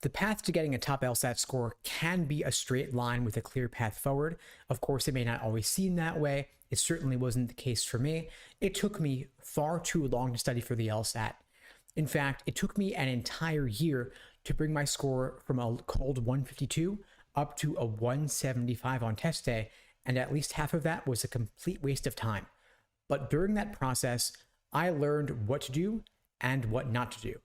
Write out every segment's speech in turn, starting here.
The path to getting a top LSAT score can be a straight line with a clear path forward. Of course, it may not always seem that way. It certainly wasn't the case for me. It took me far too long to study for the LSAT. In fact, it took me an entire year to bring my score from a cold 152 up to a 175 on test day, and at least half of that was a complete waste of time. But during that process, I learned what to do and what not to do.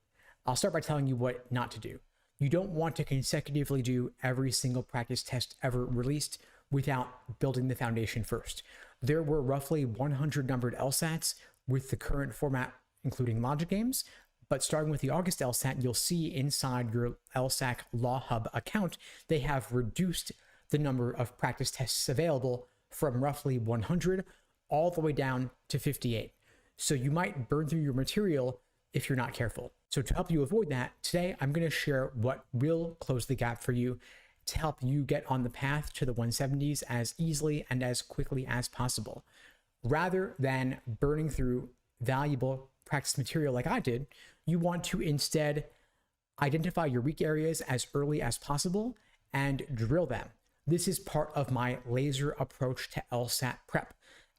I'll start by telling you what not to do. You don't want to consecutively do every single practice test ever released without building the foundation first. There were roughly 100 numbered LSATs with the current format, including logic games, but starting with the August LSAT, you'll see inside your LSAC Law Hub account, they have reduced the number of practice tests available from roughly 100 all the way down to 58. So you might burn through your material if you're not careful. So to help you avoid that, today I'm going to share what will close the gap for you to help you get on the path to the 170s as easily and as quickly as possible. Rather than burning through valuable practice material like I did, you want to instead identify your weak areas as early as possible and drill them. This is part of my LASER approach to LSAT prep.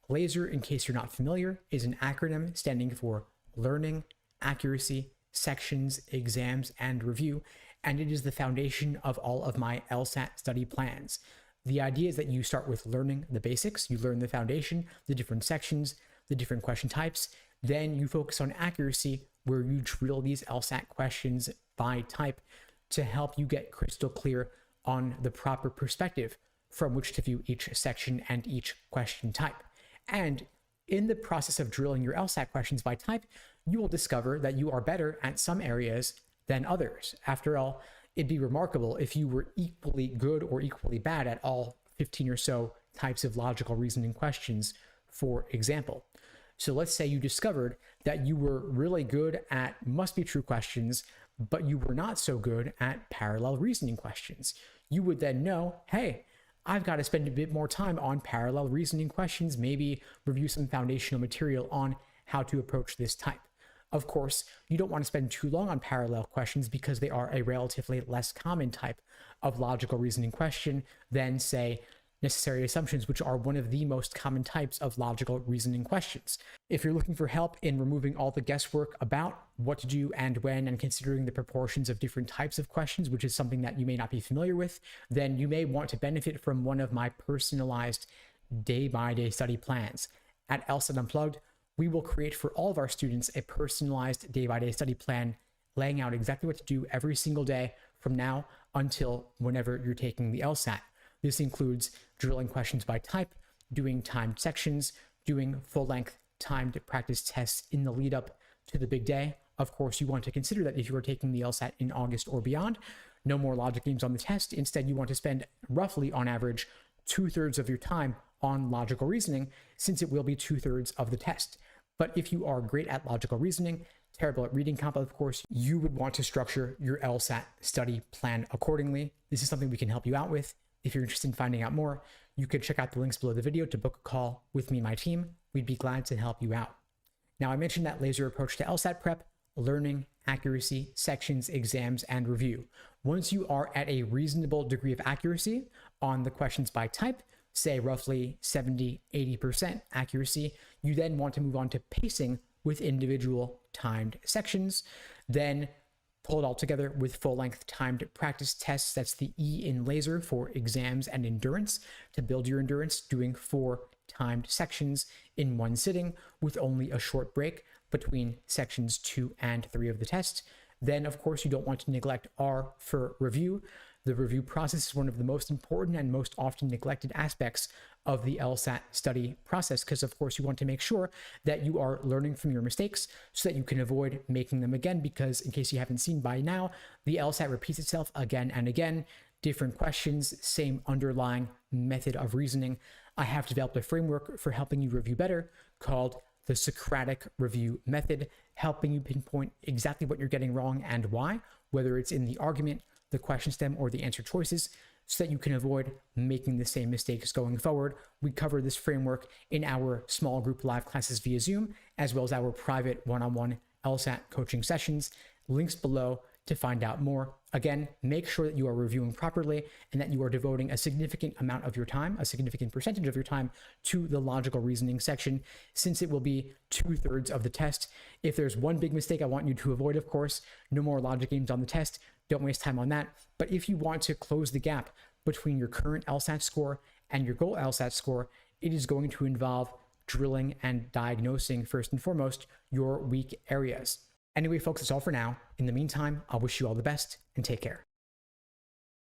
LASER, in case you're not familiar, is an acronym standing for Learning, Accuracy, Sections, Exams, and Review, and it is the foundation of all of my LSAT study plans. The idea is that you start with learning the basics, you learn the foundation, the different sections, the different question types, then you focus on accuracy, where you drill these LSAT questions by type to help you get crystal clear on the proper perspective from which to view each section and each question type. And in the process of drilling your LSAT questions by type, you will discover that you are better at some areas than others. After all, it'd be remarkable if you were equally good or equally bad at all 15 or so types of logical reasoning questions, for example. So let's say you discovered that you were really good at must-be-true questions, but you were not so good at parallel reasoning questions. You would then know, hey, I've got to spend a bit more time on parallel reasoning questions, maybe review some foundational material on how to approach this type. Of course, you don't want to spend too long on parallel questions because they are a relatively less common type of logical reasoning question than, say, necessary assumptions, which are one of the most common types of logical reasoning questions. If you're looking for help in removing all the guesswork about what to do and when, and considering the proportions of different types of questions, which is something that you may not be familiar with, then you may want to benefit from one of my personalized day-by-day study plans. At LSAT Unplugged, we will create for all of our students a personalized day-by-day study plan, laying out exactly what to do every single day from now until whenever you're taking the LSAT. This includes drilling questions by type, doing timed sections, doing full-length timed practice tests in the lead up to the big day. Of course, you want to consider that if you are taking the LSAT in August or beyond, no more logic games on the test. Instead, you want to spend roughly on average 2/3 of your time on logical reasoning, since it will be 2/3 of the test. But if you are great at logical reasoning, terrible at reading comp, of course, you would want to structure your LSAT study plan accordingly. This is something we can help you out with. If you're interested in finding out more, you could check out the links below the video to book a call with me and my team. We'd be glad to help you out. Now, I mentioned that LASER approach to LSAT prep: learning, accuracy, sections, exams, and review. Once you are at a reasonable degree of accuracy on the questions by type, say roughly 70-80% accuracy, you then want to move on to pacing with individual timed sections, then pull it all together with full-length timed practice tests. That's the E in LASER for exams and endurance, to build your endurance, doing 4 timed sections in one sitting with only a short break between sections 2 and 3 of the test. Then, of course, you don't want to neglect R for review. The review process is one of the most important and most often neglected aspects of the LSAT study process, because of course you want to make sure that you are learning from your mistakes so that you can avoid making them again, because in case you haven't seen by now, the LSAT repeats itself again and again. Different questions, same underlying method of reasoning. I have developed a framework for helping you review better called the Socratic Review Method, helping you pinpoint exactly what you're getting wrong and why, whether it's in the argument, the question stem, or the answer choices, so that you can avoid making the same mistakes going forward. We cover this framework in our small group live classes via Zoom, as well as our private one-on-one LSAT coaching sessions. Links below to find out more. Again, make sure that you are reviewing properly and that you are devoting a significant amount of your time, a significant percentage of your time to the logical reasoning section, since it will be 2/3 of the test. If there's one big mistake I want you to avoid, of course, no more logic games on the test. Don't waste time on that. But if you want to close the gap between your current LSAT score and your goal LSAT score, it is going to involve drilling and diagnosing, first and foremost, your weak areas. Anyway, folks, that's all for now. In the meantime, I'll wish you all the best and take care.